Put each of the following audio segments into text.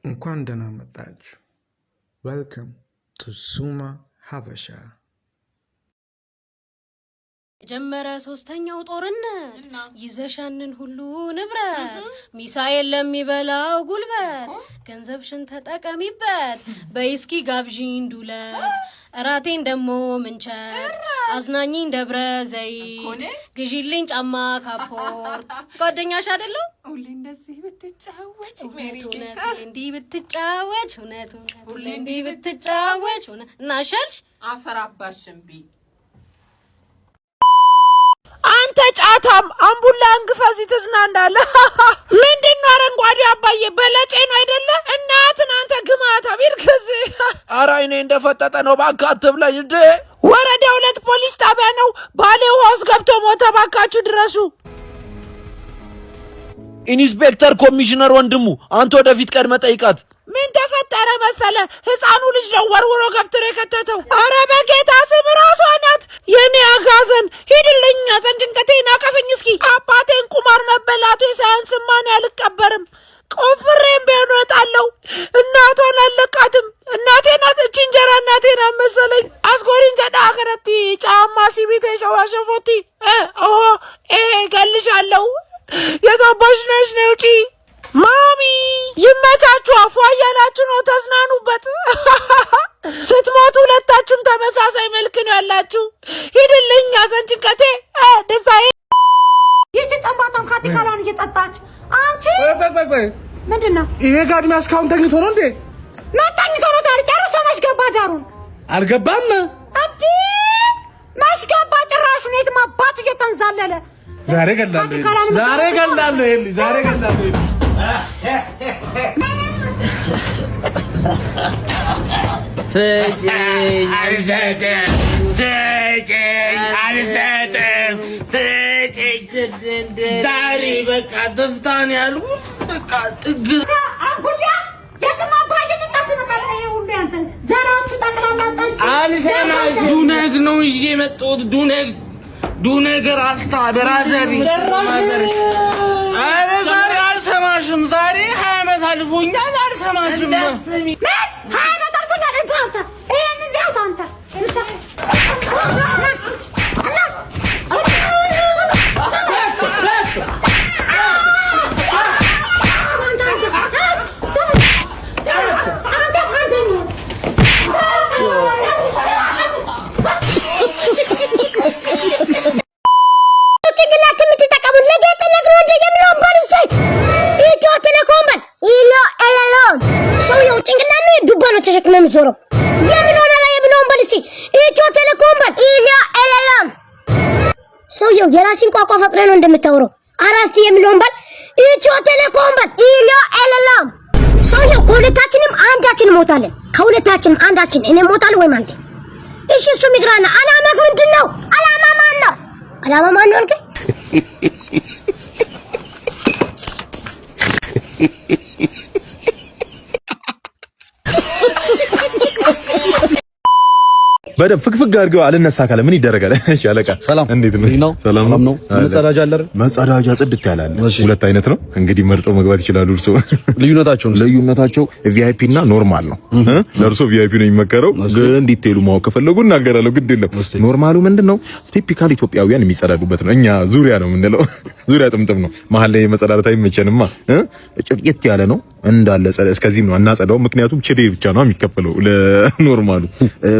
እንኳን ደህና መጣችሁ። ዌልካም ቱ ሱማ ሀበሻ። ጀመረ ሶስተኛው ጦርነት ይዘሻንን ሁሉ ንብረት ሚሳኤል ለሚበላው ጉልበት ገንዘብሽን ተጠቀሚበት በይስኪ ጋብዢን ዱለት እራቴን ደሞ ምንቸት አዝናኝኝ ደብረ ዘይት ግዢልኝ ጫማ ካፖርት ጓደኛሽ አይደለው ሁሌ እንደዚህ ብትጫወች እውነት እንዲህ ብትጫወች እውነት ሁሌ እንዲህ ብትጫወች እናሻልሽ አፈራባሽምቢ አንተ ጫታም አምቡላ አንግፋዚ ተዝናናለህ። ምንድነው አረንጓዴ አባዬ በለጬ ነው አይደለ? እናትን አንተ ግማታ ቢርክዝ ኧረ አይኔ እንደፈጠጠ ነው ባካ አትብለኝ እንዴ። ወረዳ 2 ፖሊስ ጣቢያ ነው። ባሌ ውሃ ውስጥ ገብቶ ሞተ፣ ባካችሁ ድረሱ። ኢንስፔክተር ኮሚሽነር ወንድሙ አንተ ወደፊት ቀድመ ጠይቃት። ምን ተፈጠረ መሰለ? ህፃኑ ልጅ ነው ወርውሮ ገፍትሮ የከተተው። አረ በጌታ ስም ራሷ ናት የኔ አጋዘን። ሂድልኝ ያዘን ጭንቀቴን አቀፈኝ እስኪ። አባቴን ቁማር መበላቴ ሳያንስማ ነው ያልቀበርም። ቆፍሬም ቢሆን እወጣለሁ። እናቷን አለቃትም። እናቴ ናት እቺ እንጀራ እናቴ ናት መሰለኝ። አስጎሪን ጀዳ አገረቲ ጫማ ሲቢቴ ሸዋሸፎቲ ገልሻለሁ። የታባሽ ነሽ ነው ውጪ ማሚ። ይመቻችሁ፣ አፏ እያላችሁ ነው፣ ተዝናኑበት። ስትሞቱ ሁለታችሁም ተመሳሳይ መልክ ነው ያላችሁ። ሂድልኝ ያዘን ጭንቀቴ ደሳዬ። የተጠማጣም ካቲካላን እየጠጣች አንቺ ምንድነው ይሄ ጋድማ እስካሁን ተኝቶ ነው እንዴ? ማታኝቶ ነው ታዲያ? ጨርሶ ማሽገባ ዳሩን አልገባም እንዴ? ማሽገባ ጭራሹን የትም አባቱ እየተንዛለለ ዛሬ ገላለሁ ይሄ ዛሬ ገላለሁ ስጭኝ አልሰጥም፣ ዛሬ በቃ ጥፍታን ያልኩት በቃ ጥግ አቡያ የትም አባዬ ተጣጥ መጣለ። ይሄ ሁሉ ያንተን ዘራችሁ ጠቅላላ ጣጭ አልሰማሽ። ዱነግ ነው ይዤ መጣሁት። ዱነግ ራስታ ደራዘሪ ማዘርሽ። አረ ዛሬ አልሰማሽም። ዛሬ 20 ዓመት አልፎኛል። አልሰማሽም። ምን 20 ዓመት አልፎኛል? አንተ ይሄን እንዴት አንተ ዞሮ የምንሆነ ላይ የምንሆን በልሲ ኢትዮ ቴሌኮም በል ኢሊያ ኤለላም ሰውየው የራስን ቋንቋ ፈጥረህ ነው እንደምታወራው። አራስ የምንሆን በል ኢትዮ ቴሌኮም በል ኢሊያ ኤለላም። ሰውየው ከሁለታችንም አንዳችን ሞታለን። ከሁለታችንም አንዳችን እኔ ሞታለሁ ወይ አንተ። እሺ እሱ ሚግራና አላማህ ምንድነው? አላማ ማን ነው? አላማ ማን ነው አልከኝ? በደም ፍክፍክ አድርገው አልነሳ ካለ ምን ይደረጋል? እሺ አለቃ ሰላም፣ እንዴት ነው? ሰላም ነው። መጸዳጃ አለ አይደል? መጸዳጃ ጽድት ያላል። ሁለት አይነት ነው እንግዲህ መርጦ መግባት ይችላሉ። እርሶ ልዩነታቸው ቪአይፒ እና ኖርማል ነው። ለእርሶ ቪአይፒ ነው የሚመከረው፣ ግን ዲቴሉ ማወቅ ከፈለጉ እናገራለሁ። ግድ የለም። ኖርማሉ ምንድነው? ቲፒካል ኢትዮጵያውያን የሚጸዳዱበት ነው። እኛ ዙሪያ ነው የምንለው። ዙሪያ ጥምጥም ነው። መሀል ላይ መጸዳዳት አይመቸንማ። ጭቅየት ያለ ነው እንዳለ እስከዚህ ነው አናጸዳው። ምክንያቱም ችዴ ብቻ ነው የሚከፈለው ለኖርማሉ።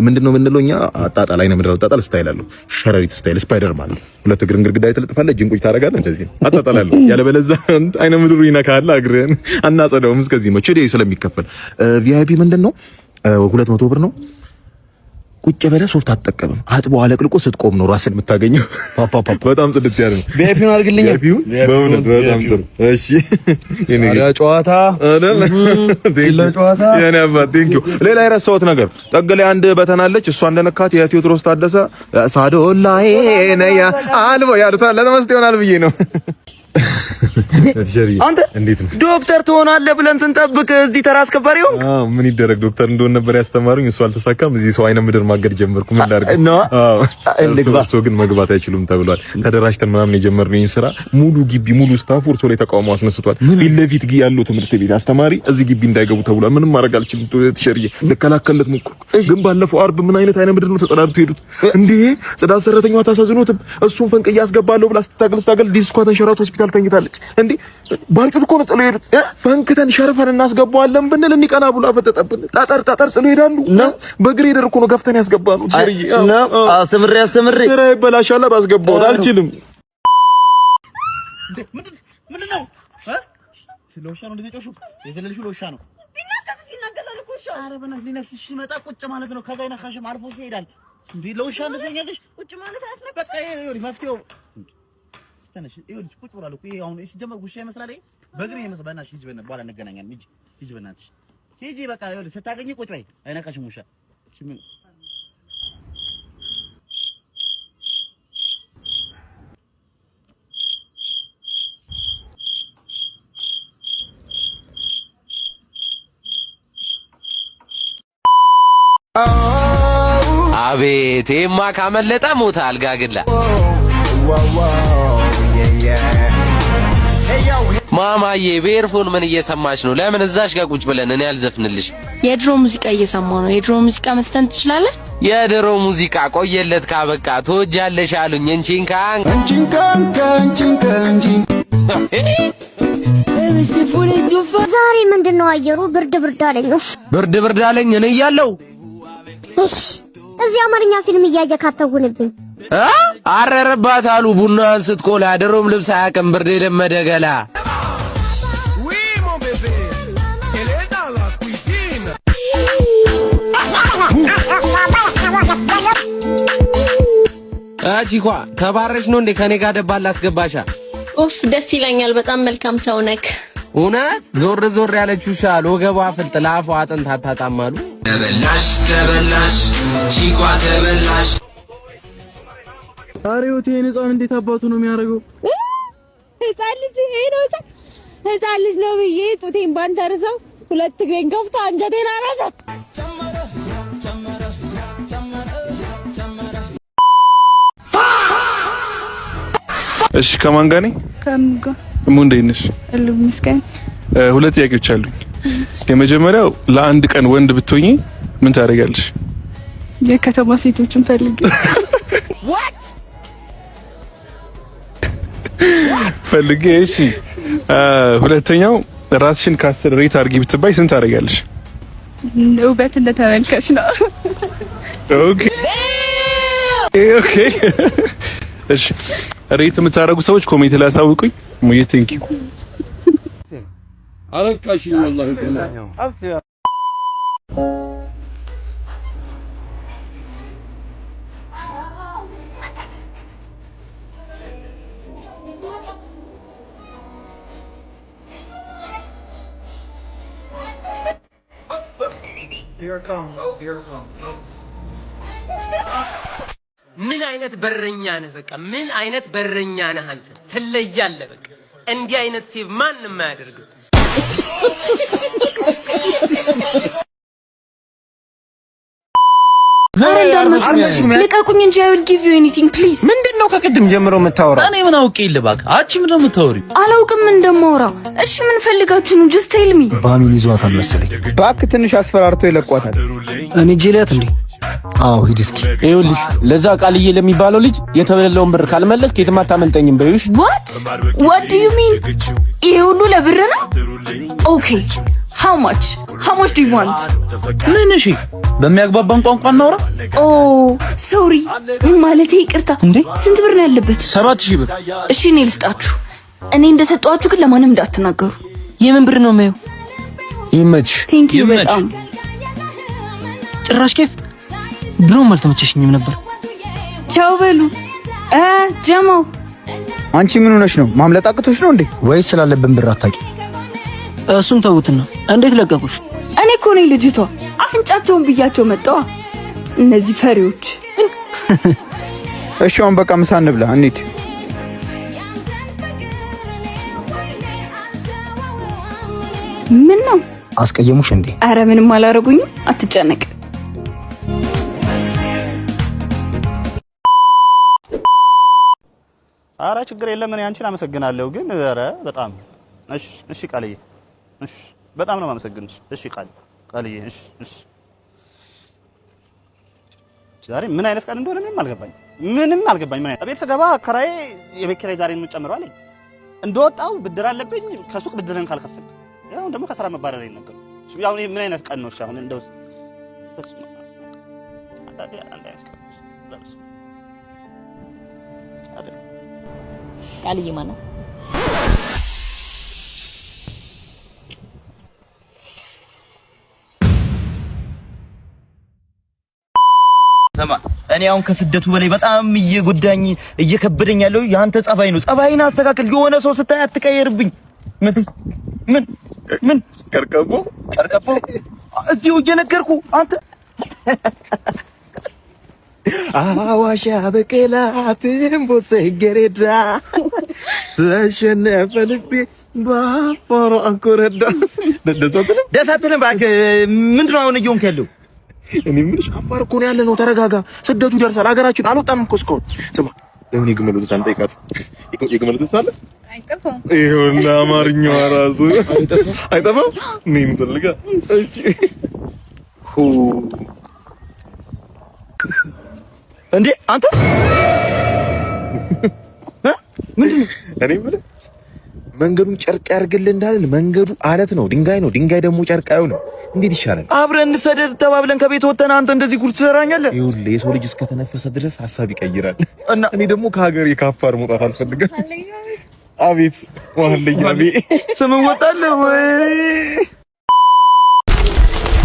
ምንድነው የምንለው እኛ አጣጣል አይነ ምድራው አጣጣል ስታይል አለው። ሸረሪት ስታይል ስፓይደርማን ሁለት እግር ግድግዳ የተለጠፈለ ጅንቁጭ ታረጋለህ። እንደዚህ ነው አጣጣል አለው። ያለበለዚያ አይነ ምድሩ ይነካል። እግርህን አናጸዳውም። እስከዚህ ነው ችዴ ስለሚከፈል። ቪአይፒ ምንድነው 200 ብር ነው። ቁጭ በለ ሶፍት አትጠቀምም። አጥቦ አለቅልቆ ስትቆም ነው ራስን የምታገኘው። በጣም ጽድት ያለ ነው። ቪአይፒውን አድርግልኝ። በእውነት በጣም ጥሩ። እሺ የኔ ጨዋታ አይደል? ጨዋታ የኔ አባት ቴንክ ዩ። ሌላ የረሳሁት ነገር ጠገለ አንድ በተናለች። እሷ እንደነካት የቴዎድሮስ ታደሰ ሳዶላዬ ነያ አልቦ ያሉታ ለተመስጥ ይሆናል ብዬ ነው። አንተ እንዴት ነው ዶክተር ትሆናለህ ብለን ስንጠብቅ እዚህ ተራ አስከባሪው? ምን ይደረግ ዶክተር እንደሆነ ነበር ያስተማሩኝ። እሱ አልተሳካም። እዚህ ሰው አይነ ምድር ማገድ ጀመርኩ። ምን ላድርግ? እርሶ ግን መግባት አይችሉም ተብሏል። ተደራጅተን ምናምን የጀመርነው ይሄን ስራ ሙሉ ግቢ ሙሉ ስታፍ እርሶ ላይ ተቃውሞ አስነስቷል። ፊት ለፊት ያለው ትምህርት ቤት አስተማሪ እዚህ ግቢ እንዳይገቡ ተብሏል። ምንም ማድረግ አልችልም። ተሸርዬ ልከላከልለት ሞክሩ። ግን ባለፈው አርብ ምን አይነት አይነ ምድር ነው ተጸዳድቶ ሄዱት እንዴ? ጽዳት ሰራተኛዋ ታሳዝኖትም እሱን ፈንቅ ያስገባለሁ ብላ ስትታገል ዲስኳ ተንሸራቶ ሆስፒታል ተኝታለች። እንዴ ባልጩት እኮ ነው ጥሎ ሄዱት። ፈንክተን ሸርፈን እናስገባዋለን ብንል እንቀና ብሎ አፈጠጠብን። ጣጣር ጥሎ ይሄዳሉ። በግሬደር እኮ ነው ገፍተን ያስገባነው። ተሸርዬ አስተምሬ ስራ ይበላሻል። ባስገባው አልችልም። ምንድነው? ለውሻ ነው እንደዚህ ጮሹ የዘለልሽው ለውሻ ነው። ቢናከስ ይናገዛል እኮ ሻው። ኧረ በእናትህ ሊነክስሽ ሲመጣ ቁጭ ማለት ነው። ከዛ ይነካሽም አልፎ ይሄዳል። እንዴ ለውሻ እንደሰኛለሽ ቁጭ ማለት አያስነካ። በቃ ይኸውልሽ መፍትሄው ስተነሽ ይኸውልሽ ቁጭ ብሏል እኮ። ይሄ አሁን ሲጀመር ውሻ ይመስላል። በእግሬ ይመስላል። በእናትሽ ሂጂ፣ በኋላ እንገናኛለን። ሂጂ በእናትሽ ሂጂ። በቃ ይኸውልሽ ስታገኚ ቁጭ በይ። አይነካሽም ውሻ። አቤት ይሄማ ካመለጠ ሞታ አልጋግላ። ማማዬ በኤርፎን ምን እየሰማች ነው? ለምን እዛሽ ጋር ቁጭ ብለን እኔ አልዘፍንልሽ? የድሮ ሙዚቃ እየሰማሁ ነው። የድሮ ሙዚቃ መስፈን ትችላለህ? የድሮ ሙዚቃ ቆየለት ካበቃ ትወጃለሽ አሉኝ። እንቺንካን ዛሬ ምንድነው አየሩ? ብርድ አለኝ። ብርድ አለኝ እኔ እያለሁ። እሺ እዚህ አማርኛ ፊልም እያየህ ካተውንብኝ አረረባት አሉ ቡናን ስትቆላ። ድሮም ልብስ አያውቅም ብርድ የለመደ ገላ። ቺኳ ተባረሽ ነው እንዴ? ከኔ ጋር ደባል አስገባሻ? ኦፍ ደስ ይለኛል። በጣም መልካም ሰው ነክ። እውነት ዞር ያለችው ሻል ወገቧ ፍልጥ ለአፏ አጥንት አታጣማሉ። ተበላሽ ቺኳ ተበላሽ። አሬውቴ ህፃን እንዴት አባቱ ነው የሚያደርገው? ህፃን ልጅ ነው ብዬ ጡቴን ባንተርሰው ሁለት እግሬን ገፍቶ አንጀቴን አረሰ። እሺ ከማን ጋር ነኝ? ከምጋ እንዴት ነሽ? ምስጋና። ሁለት ጥያቄዎች አሉኝ። የመጀመሪያው ለአንድ ቀን ወንድ ብትሆኚ ምን ታደርጊያለሽ? የከተማ ሴቶችን ፈልጊ። ፈልጌ። እሺ ሁለተኛው ራስሽን ከ10 ሬት አድርጊ ብትባይ ስንት ታደርጊያለሽ? ውበት እንደተመልከች ነው። ኦኬ እሺ ሬት የምታደርጉ ሰዎች ኮሜንት ላይ አሳውቁኝ። ሙዬ ቴንክ ዩ። አረካሽ ወላሂ ምን አይነት በረኛ ነህ? በቃ ምን አይነት በረኛ ነህ አንተ? ትለያለህ። በቃ እንዲህ አይነት ሴቭ ማንም አያደርግም። ልቀቁኝ እንጂ I will give you anything please። ምንድነው ከቅድም ጀምሮ የምታወራው? እኔ ምን አውቄ ልባክ? አንቺ ምንድነው የምታወሪው? አላውቅም እንደማወራው። እሺ ምን ፈልጋችሁ ነው? just tell me። ባሉን ይዟታል መሰለኝ። ባክ ትንሽ አስፈራርቶ ይለቋታል። እኔ ጄሊያት እንዴ? አዎ ሂድ እስኪ። ይኸውልሽ ለዛ ቃልዬ ለሚባለው ልጅ የተበለለውን ብር ካልመለስክ የትም አታመልጠኝም በይሽ። what do you mean? ይሄ ሁሉ ለብር ነው? okay how much do you want? ምን? እሺ በሚያግባባን ቋንቋ እናውራ። ኦ ሶሪ ማለቴ ይቅርታ። ስንት ብር ነው ያለበት? 7000 ብር። እሺ እኔ ልስጣችሁ። እኔ እንደሰጣችሁ ግን ለማንም እንዳትናገሩ። የምን ብር ነው የማየው? ይመች። ቴንክ ዩ በጣም ጭራሽ ኬፍ ድሮም አልተመቸሽኝም ነበር። ቻው በሉ። ጀማው አንቺ ምን ሆነሽ ነው? ማምለጥ አቅቶሽ ነው እንዴ? ወይስ ስላለብን ብር አታቂ? እሱን ተውትና እንዴት ለቀቁሽ? እኔ እኮ ነኝ ልጅቷ። አፍንጫቸውን ብያቸው መጣዋ እነዚህ ፈሪዎች። እሺ አሁን በቃ ምሳ እንብላ እንሂድ። ምን ነው አስቀየሙሽ እንዴ? አረ ምንም አላረጉኝም፣ አትጨነቅ። አረ ችግር የለም እኔ አንቺን አመሰግናለሁ ግን አረ በጣም እሺ ቃልዬ እሺ በጣም ነው የማመሰግንሽ እሺ ቃልዬ እሺ ዛሬ ምን አይነት ቀን እንደሆነ ምንም አልገባኝ ምን ቤት ስገባ አከራዬ የቤት ኪራይ ዛሬ ነው የምጨምረው አለኝ እንደወጣው ብድር አለብኝ ከሱቅ ብድርን ካልከፈል ያው ደግሞ ከስራ መባረር ይነገር ያው ምን አይነት ቀን ነው አሁን እንደው ቃልዬ ማነው? ሰማ እኔ አሁን ከስደቱ በላይ በጣም እየጎዳኝ እየከበደኝ ያለው ያንተ ጸባይ ነው። ጸባይን አስተካክል። የሆነ ሰው ስታይ አትቀየርብኝ። ምን ቀርቀቦ እዚሁ እየነገርኩ አንተ አዋሻ በቀላትም ቦሰገሬዳ ሰሸነፈ ልቤ ባፈሮ አንኮረዳ ደሳትነ ባክ ምንድን ነው አሁን እየሆንክ ያለው? እኔ ምንሽ አፋር እኮ ነው ያለ ነው። ተረጋጋ። ስደቱ ይደርሳል። ሀገራችን አልወጣንም እኮ እስካሁን። ስማ ለምን ይግመሉት አንተ ይቃት ይግመሉት አለ አይጠፋም። ይሁን አማርኛው ራሱ አይጠፋም። ምን ፈልጋ እሺ እንዴ አንተ ምንድነው? እኔ ማለት መንገዱን ጨርቅ ያርግልህ እንዳልል መንገዱ አለት ነው፣ ድንጋይ ነው። ድንጋይ ደግሞ ጨርቅ አይሆንም። እንዴት ይሻላል? አብረን እንሰደድ ተባብለን ከቤት ወጥተን አንተ እንደዚህ ጉድ ትሰራኛለህ? ይኸውልህ የሰው ልጅ እስከተነፈሰ ድረስ ሐሳብ ይቀይራል። እና እኔ ደግሞ ከሀገር የካፋር መውጣት አልፈልግም። አቤት ወህልኛቢ ስም ወጣለህ ወይ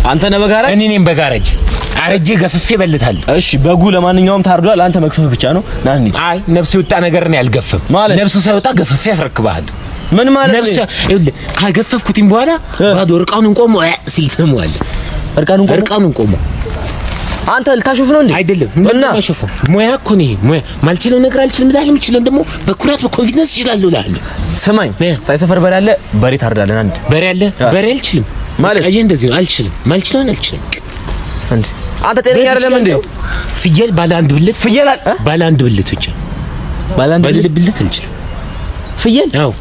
አንተ ነህ በጋራጅ? እኔ ነኝ በጋራጅ። አረጄ ገፍፌ በልታል። እሺ በጉ ለማንኛውም ታርዷል። አንተ መክፈፍ ብቻ ነው። ና እንሂድ። አይ ነፍስ ይወጣ ነገር ነው ያልገፈም ማለት ነፍሱ ሳይወጣ ገፍፌ ያስረክባል። ምን ማለት ነው? ነፍስ ይኸውልህ ካገፈፍኩትም በኋላ ባዶ እርቃኑን ቆሞ ሲል ትሰማዋለህ። እርቃኑን ቆሞ አንተ ልታሾፍ ነው እንዴ? አይደለም እና ማሾፍ ሙያ እኮ ነው። ሙያ ማልችለው ነገር አልችልም። ዳል የምችለው ደግሞ በኩራት በኮንፊደንስ እችላለሁ እላለሁ። ስማኝ ሳይሰፈር በሬ አለ። በሬ ታርዳለን። አንድ በሬ አለ። በሬ አልችልም ማለት አይ እንደዚህ ነው። አልችልም ማልችለውን አልችልም። አንተ ጤነኛ አይደለም እንዴ? ፍየል ባለ አንድ ብልት ፍየል ባለ አንድ ብልት ብቻ ባለ አንድ ብልት አልችልም። ፍየል አዎ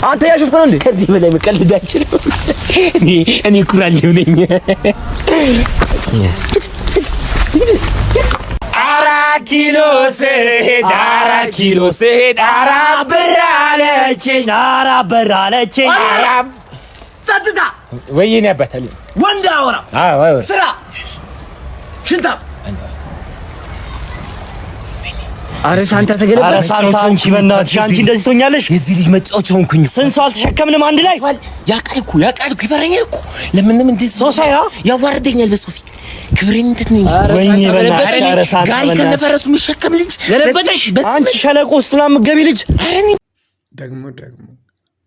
አንተ ያሾፍክ ነው እንዴ? ከዚህ በላይ መቀለድ አልችልም። እኔ ኩራለሁ ነኝ። አራት ኪሎ ስሄድ አራት ብር አለችኝ ጸጥታ ወይኔ አባታለሁ ወንድ አወራ ስራ ሽንታ አረ ሳንታ ተገለበ። አረ ሳንታ አንቺ በእናትሽ አንቺ እንደዚህ ትሆኛለሽ? የዚህ ልጅ መጫወቻ ሆንኩኝ። ስንት ሰው አልተሸከምንም አንድ ላይ ያቃልኩ ይፈረኛል እኮ ለምንም እንደዚህ ሰው ሳያ ያዋርደኛል በሰው ፊት ክብሬን እንትን ነው። ወይኔ በእናትሽ አረ ሳንታ ጋሪ ከነፈረሱ የሚሸከም ልጅ ገለበጠሽ። አንቺ ሸለቆ ውስጥ ምናምን የምትገቢ ልጅ ደግሞ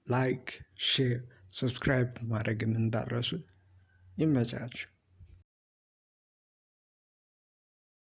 ላይክ ሼር ሰብስክራይብ ማድረግን እንዳረሱ ይመቻችሁ።